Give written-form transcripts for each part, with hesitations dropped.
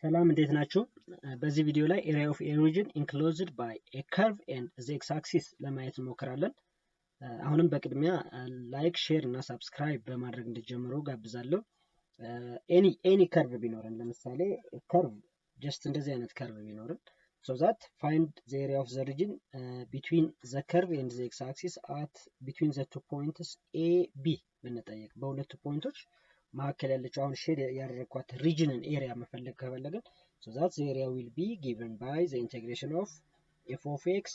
ሰላም እንዴት ናችሁ? በዚህ ቪዲዮ ላይ area of a region enclosed by a curve and the x-axis ለማየት እንሞክራለን። አሁንም በቅድሚያ ላይክ፣ ሼር እና ሰብስክራይብ በማድረግ እንድትጀምሩ ጋብዛለሁ። any curve ቢኖርን ለምሳሌ curve just እንደዚህ አይነት curve ቢኖርን so that find the area of the region between the curve and the x-axis at between the two points A B ብንጠይቅ በሁለቱ ፖይንቶች ማከለ ያለችው አሁን ሼድ ያደረኳት ሪጅንን ኤሪያ መፈለግ ከፈለግን so that the area will be given by the integration of f of x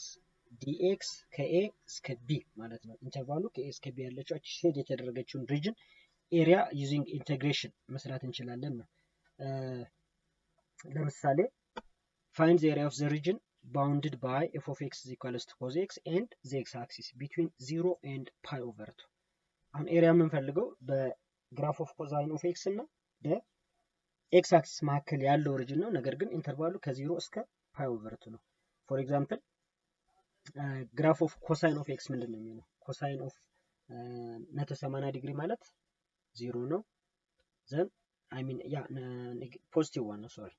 dx ከa እስከ b ማለት ነው። ኢንተርቫሉ ከa እስከ b ያለችው ሼድ የተደረገችውን ሪጅን ኤሪያ using integration መስራት እንችላለን ነው። ለምሳሌ find the area of the region bounded by f of x is equals to cos x and the x axis between 0 and pi over 2 አሁን ኤሪያ የምንፈልገው በግራፍ ኦፍ ኮሳይን ኦፍ ኤክስ እና በኤክስ አክሲስ መካከል ያለው ኦሪጅን ነው። ነገር ግን ኢንተርቫሉ ከ0 እስከ ፓይ ኦቨር 2 ነው። ፎር ኤግዛምፕል ግራፍ ኦፍ ኮሳይን ኦፍ ኤክስ ምንድነው የሚሆነው? ኮሳይን ኦፍ 180 ዲግሪ ማለት 0 ነው። ዘን አይ ሚን ያ ፖዚቲቭ 1 ነው ሶሪ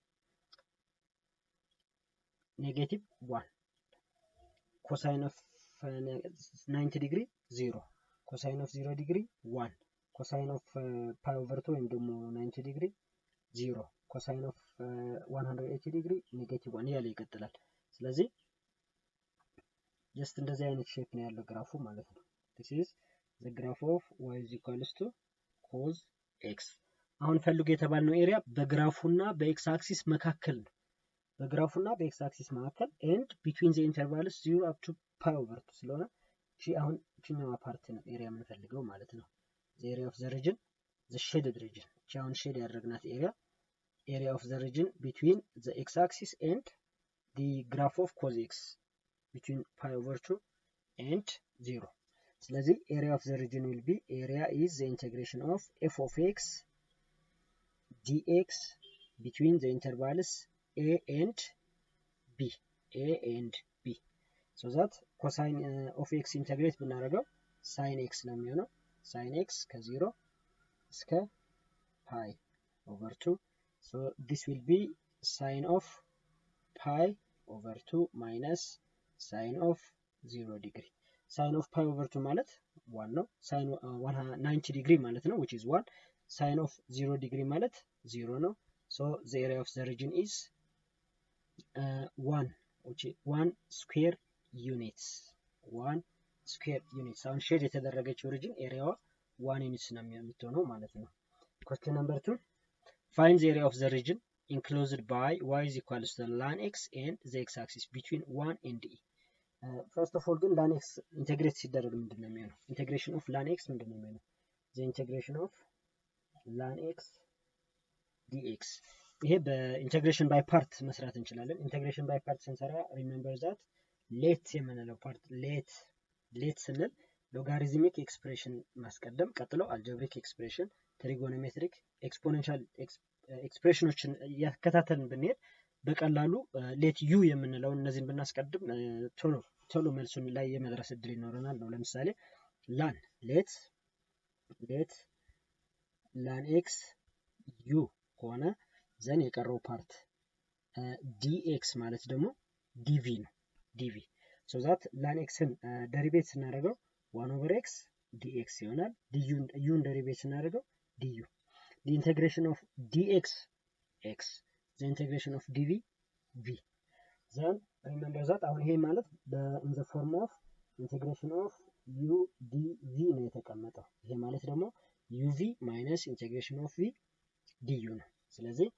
ኔጌቲቭ 1 ኮሳይን ኦፍ 90 ዲግሪ 0 ኮሳይን ኦፍ 0 ዲግሪ 1 ኮሳይን ኦፍ ፓይ ኦቨር 2 ወይም ደግሞ 90 ዲግሪ 0 ኮሳይን ኦፍ 180 ዲግሪ ኔጌቲቭ 1 ያለ ይቀጥላል። ስለዚህ ጀስት እንደዚህ አይነት ሼፕ ነው ያለው ግራፉ ማለት ነው። this is the graph of y is equals to cos x አሁን ፈልጉ የተባልነው ኤሪያ በግራፉና በኤክስ አክሲስ መካከል ነው። በግራፉና በኤክስ አክሲስ መካከል and between the intervals 0 up to pi over 2 ስለሆነ እቺ አሁን እቺኛው ፓርት ነው ኤሪያ የምንፈልገው ማለት ነው። the area of the region the shaded region እቺ አሁን ሼድ ያደረግናት area of the region between the x axis and the graph of cos x between pi over 2 and 0 ስለዚህ area of the region will be area is the integration of f of x dx between the intervals a and b so that cosine of x integrate ብናደርገው sin x ነው የሚሆነው sin x ከ0 እስከ pi over 2 so this will be sin of pi over 2 minus sin of 0 degree sin of pi over 2 ማለት 1 ነው sin 90 degree ማለት ነው which is 1 sin of 0 degree ማለት 0 ነው so the area of the region is 1 which is 1 square units 1 square units አሁን ሼድ የተደረገችው ሪጅን ኤሪያዋ 1 ዩኒትስ ነው የምትሆነው ማለት ነው። question number 2 find the area of the region enclosed by y is equals to ln x and the x axis between 1 and e first of all ግን ln x ኢንተግሬት ሲደረግ ምንድነው የሚሆነው? integration of ln x ምንድነው የሚሆነው? the integration of ln x dx ይሄ በኢንተግሬሽን ባይ ፓርት መስራት እንችላለን። ኢንተግሬሽን ባይ ፓርት ስንሰራ ሪሜምበር ዛት ሌት የምንለው ፓርት ሌት ስንል ሎጋሪዝሚክ ኤክስፕሬሽን ማስቀደም ቀጥሎ አልጀብሪክ ኤክስፕሬሽን ትሪጎኖሜትሪክ ኤክስፖኔንሻል ኤክስፕሬሽኖችን ያከታተልን ብንሄድ በቀላሉ ሌት ዩ የምንለው እነዚህን ብናስቀድም ቶሎ መልሱን ላይ የመድረስ እድል ይኖረናል ነው። ለምሳሌ ላን ሌት ላን ኤክስ ዩ ከሆነ ዘን የቀረው ፓርት ዲኤክስ ማለት ደግሞ ዲቪ ነው ዲቪ so that ln xን ደሪቬት ስናደርገው 1 over x dx ይሆናል። ዩን ደሪቬት ስናደርገው du the integration of dx x the integration of dv v then remember that አሁን ይሄ ማለት in the form of integration of u dv ነው የተቀመጠው። ይሄ ማለት ደግሞ uv minus integration of v du ነው። ስለዚህ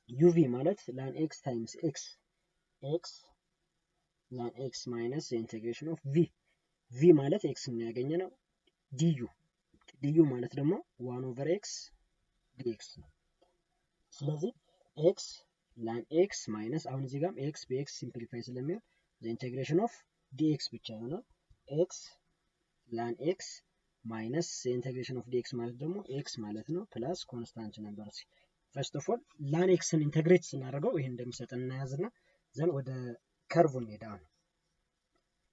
uv ማለት ln x times x ln x minus the integration of v ማለት x ነው ያገኘነው du ማለት ደግሞ 1 over x dx ነው። ስለዚህ x ln x minus አሁን እዚህ ጋር x በx ሲምፕሊፋይ ስለሚሆን the integration of dx ብቻ ይሆናል። x ln x minus the integration of dx ማለት ደግሞ x ማለት ነው ፕላስ ኮንስታንት ነበር ሲ first of all ln xን ኢንተግሬት ስናደርገው ይሄን እንደሚሰጠን እናያዝና ዘን ወደ ከርቭ እንሄዳለን።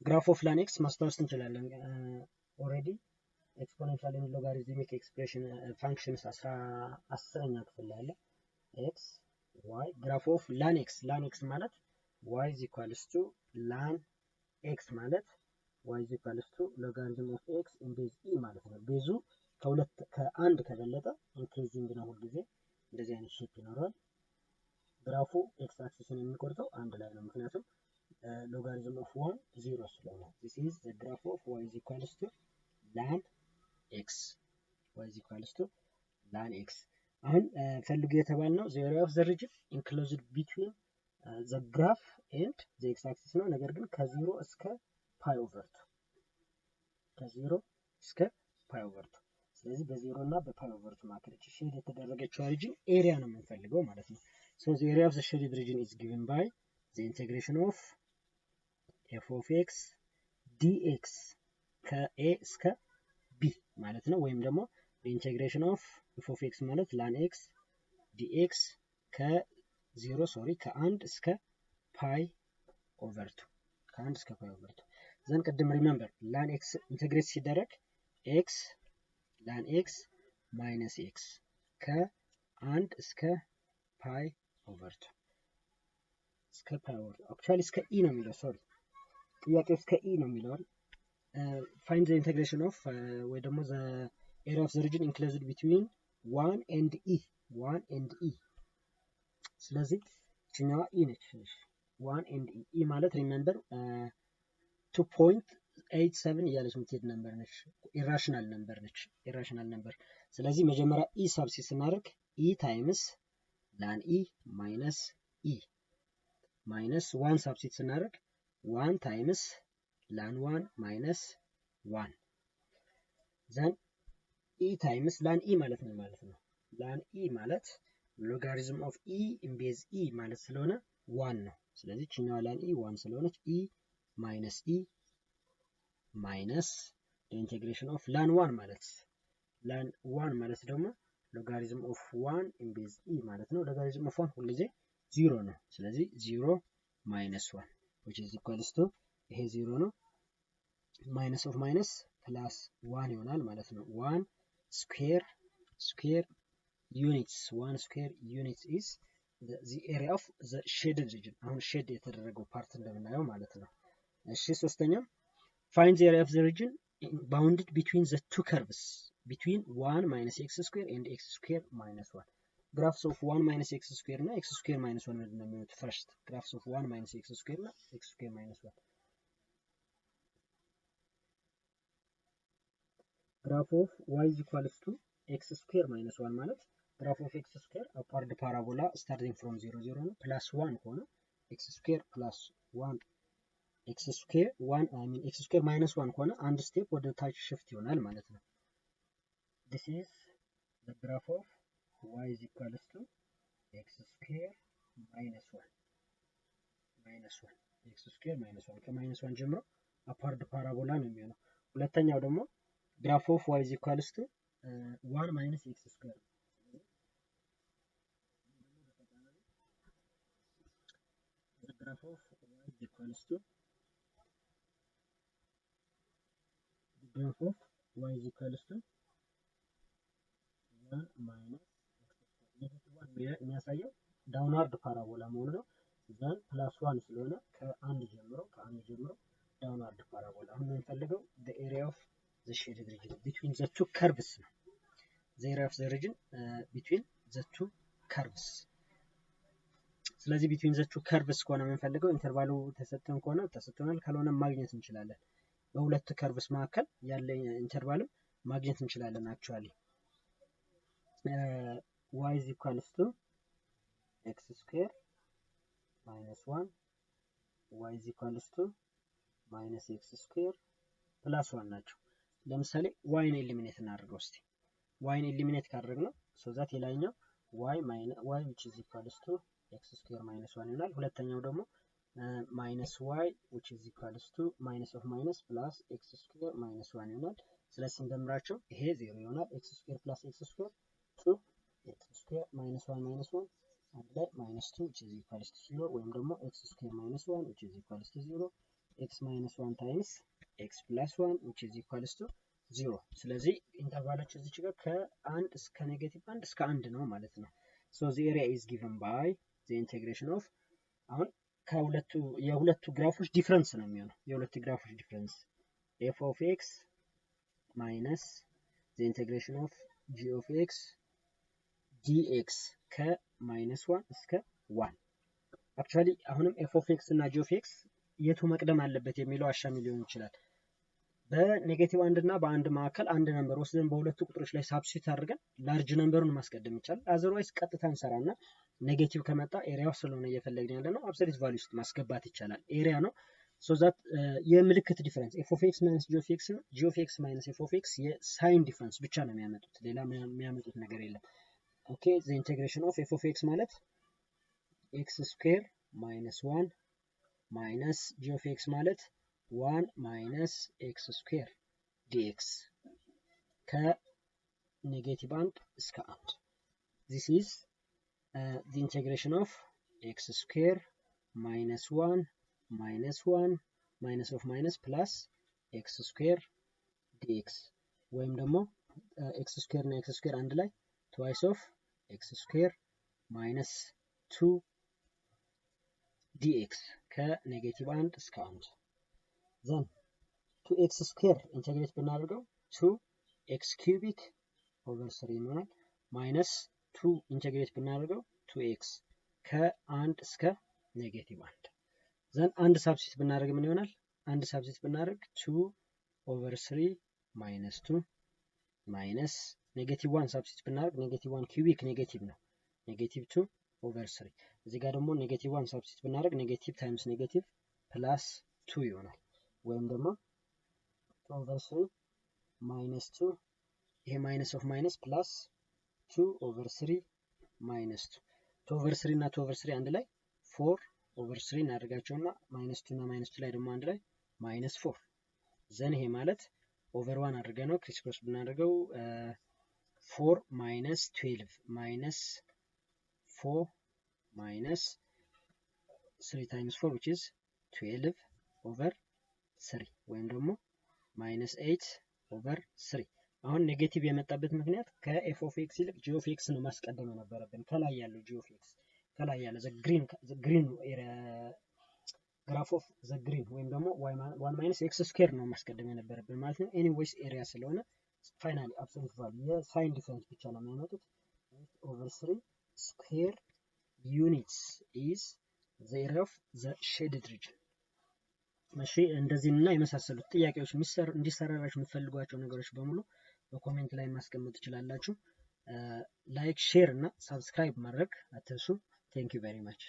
ግራፍ ኦፍ ln x ማስታወስ እንችላለን ኦሬዲ ኤክስፖኔንሻል ኤንድ ሎጋሪዝሚክ ኤክስፕሬሽን ፋንክሽንስ 10ኛ ክፍል ላይ አለ x y graph of lan x ማለት y is equals to lan x ማለት y is equals to logarithm of x in base e ማለት ነው። ቤዙ ከአንድ ከበለጠ ኢንክሪዚንግ ነው ሁልጊዜ እንደዚህ አይነት ሼፕ ይኖረዋል። ግራፉ ኤክስ አክሲስን የሚቆርጠው አንድ ላይ ነው ምክንያቱም logarithm of 1 0 ስለሆነ this is the graph of y is equals to lan x y is equals to lan x አሁን ፈልጉ የተባልነው the area of the region enclosed between the graph and the x axis ነው። ነገር ግን ከ0 እስከ pi over 2 ከ0 እስከ pi over 2 ስለዚህ በ0 እና በpi over 2 መካከል ሼድ የተደረገችው ሪጅን ኤሪያ ነው የምንፈልገው ማለት ነው። so the area of the shaded region is given by the integration of f of x dx ከa እስከ b ማለት ነው። ወይም ደግሞ the integration of f of x ማለት lan x dx ከ1 እስከ pi over 2 ከ1 እስከ pi over 2 ዘን ቅድም ሪሜምበር lan x ኢንተግሬት ሲደረግ x lan x minus x ከ1 እስከ pi over 2 እስከ pi over actually እስከ e ነው የሚለው ሶሪ ጥያቄው እስከ e ነው የሚለው find the integration of ወይ ደግሞ the area of the region enclosed between 1 and e ስለዚህ እችኛዋ e ነች 1 and e ማለት ሪሜምበር 2.87 እያለች የምትሄድ ነምበር ነች ኢራሽናል ነምበር ስለዚህ መጀመሪያ e ሰብስቲት ስናደርግ e ታይምስ lan e minus e minus 1 ሰብስቲት ስናደርግ 1 ታይምስ lan 1 minus 1 then e times lan e ማለት ነው lan e ማለት logarithm of e in base e ማለት ስለሆነ 1 ነው። ስለዚህ እቺኛዋ lan e 1 ስለሆነች e minus the integration of lan 1 ማለት ደግሞ logarithm of 1 in base e ማለት ነው። logarithm of 1 ሁልጊዜ 0 ነው። ስለዚህ 0 minus 1 which is equals to ይሄ 0 ነው minus of minus plus 1 ይሆናል ማለት ነው። 1 square units 1 square units is the area of the shaded region አሁን ሼድ የተደረገው ፓርት እንደምናየው ማለት ነው። እሺ ሶስተኛው find the area of the region bounded between the two curves between 1 minus x square and x square minus 1 graphs of 1 minus x square እና x square minus 1 ምንድነው የሚሆኑት? first graphs of 1 minus x square እና x square minus 1 graph of y is equals to x square minus 1 ማለት graph of x square upward parabola starting from 0 0 ነው plus 1 ሆነ x square plus 1 x square 1 I mean x square minus 1 ሆነ አንድ ስቴፕ ወደ ታች ሽፍት ይሆናል ማለት ነው። this is the graph of y is equals to x square minus 1 x square minus 1 ከማይነስ 1 ጀምሮ upward parabola ነው የሚሆነው። ሁለተኛው ደግሞ graph of y is equals to 1 minus x square the graph of y is equals to 1 minus x square የሚያሳየው ዳውንዋርድ ፓራቦላ መሆኑ ነው። ዘን ፕላስ 1 ስለሆነ ከአንድ ጀምሮ ዳውንዋርድ ፓራቦላ አሁን የምንፈልገው the area of the shaded region between the two curves ነው። the area of the region between the two curves ስለዚህ between the two curves ከሆነ የምንፈልገው ኢንተርቫሉ ተሰጥቶን ከሆነ ተሰጥቶናል ካልሆነ ማግኘት እንችላለን። በሁለት ከርቭስ መካከል ያለ ኢንተርቫልም ማግኘት እንችላለን አክቹአሊ y is equals to x square minus 1 y is equals to minus x square plus 1 ናቸው። ለምሳሌ y ን ኤሊሚኔት እናድርገው እስቲ y ን ኤሊሚኔት ካደረግነው so that የላይኛው y which is equals to x square minus 1 ይሆናል። ሁለተኛው ደግሞ minus y which is equals to minus of minus plus x square minus 1 ይሆናል። ስለዚህ እንደምራቸው ይሄ 0 ይሆናል። x square plus x square 2 x square minus 1 minus 1 and ላይ minus 2 which is equals to 0 ወይም ደግሞ x square minus 1 which is equals to 0 x minus 1 times x plus 1 which is equals to 0 ስለዚህ ኢንተርቫሎች እዚች ጋር ከ1 እስከ ኔጌቲቭ 1 እስከ 1 ነው ማለት ነው። So the area is given by the integration of አሁን የሁለቱ ግራፎች ዲፍረንስ ነው የሚሆነው የሁለቱ ግራፎች ዲፍረንስ f of x minus the integration of g of x dx ከ-1 እስከ 1 አክቹአሊ አሁንም f of x እና g of x የቱ መቅደም አለበት የሚለው አሻሚ ሊሆን ይችላል። በኔጌቲቭ 1 እና በአንድ መካከል አንድ ነምበር ወስደን በሁለቱ ቁጥሮች ላይ ሳብስቲት አድርገን ላርጅ ነምበሩን ማስቀደም ይቻላል። አዘርዋይስ ቀጥታ እንሰራና ኔጌቲቭ ከመጣ ኤሪያው ስለሆነ እየፈለግን ያለ ነው አብሶሉት ቫልዩ ውስጥ ማስገባት ይቻላል። ኤሪያ ነው ሶ ዛት የምልክት ዲፈረንስ f of x minus g of x እና g of x minus f of x የሳይን ዲፈረንስ ብቻ ነው የሚያመጡት ሌላ የሚያመጡት ነገር የለም። ኦኬ the integration of f of x ማለት x square minus 1 minus g of x ማለት 1 minus x square dx ከኔጌቲቭ 1 እስከ 1 this is the integration of x square minus 1 minus 1 minus of minus plus x square dx ወይም ደግሞ x square እና x square አንድ ላይ twice of x square minus 2 dx ከኔጌቲቭ 1 እስከ 1 then 2x square ኢንተግሬት ብናደርገው 2x cubic over 3 ይሆናል minus 2 ኢንተግሬት ብናደርገው 2x ከ1 እስከ ኔጌቲቭ 1 then አንድ ሳብስቲት ብናደርግ ምን ይሆናል? አንድ ሳብስቲት ብናደርግ 2 over 3 minus 2 minus ኔጌቲቭ 1 ሳብስቲት ብናደርግ ኔጌቲቭ 1 cubic ኔጌቲቭ ነው ኔጌቲቭ 2 over 3 እዚህ ጋር ደግሞ ኔጌቲቭ 1 ሳብስቲት ብናደርግ ኔጌቲቭ ታይምስ ኔጌቲቭ ፕላስ 2 ይሆናል ወይም ደግሞ 2 over 3 minus 2 ይሄ ማይነስ ኦፍ ማይነስ ፕላስ 2 over 3 minus 2 2 over 3 እና 2 over 3 አንድ ላይ 4 over 3 እናደርጋቸውና minus 2 እና minus 2 ላይ ደግሞ አንድ ላይ minus 4 ዘን ይሄ ማለት over 1 አድርገን ነው ክሪስ ክሮስ ብናደርገው 4 minus 12 minus 4 minus 3 times 4 which is 12 over 3 ወይም ደግሞ minus 8 over 3 አሁን ኔጌቲቭ የመጣበት ምክንያት ከf of x ይልቅ g of x ነው ማስቀደም የነበረብን ከላይ ያለው g of x ከላይ ያለ the green area graph of the green ወይም ደግሞ 1 minus x square ነው ማስቀደም የነበረብን ማለት ነው ኤኒዌይስ ኤሪያ ስለሆነ ፋይናሊ አብሶሉት ቫልዩ የሳይን ዲፈረንስ ብቻ ነው የሚያመጡት over 3 square units is the area of the shaded region እሺ እንደዚህ እና የመሳሰሉት ጥያቄዎች እንዲሰራራችሁ የምትፈልጓቸው ነገሮች በሙሉ በኮሜንት ላይ ማስቀመጥ ትችላላችሁ ላይክ ሼር እና ሰብስክራይብ ማድረግ አትርሱ ቴንክ ዩ ቬሪ ማች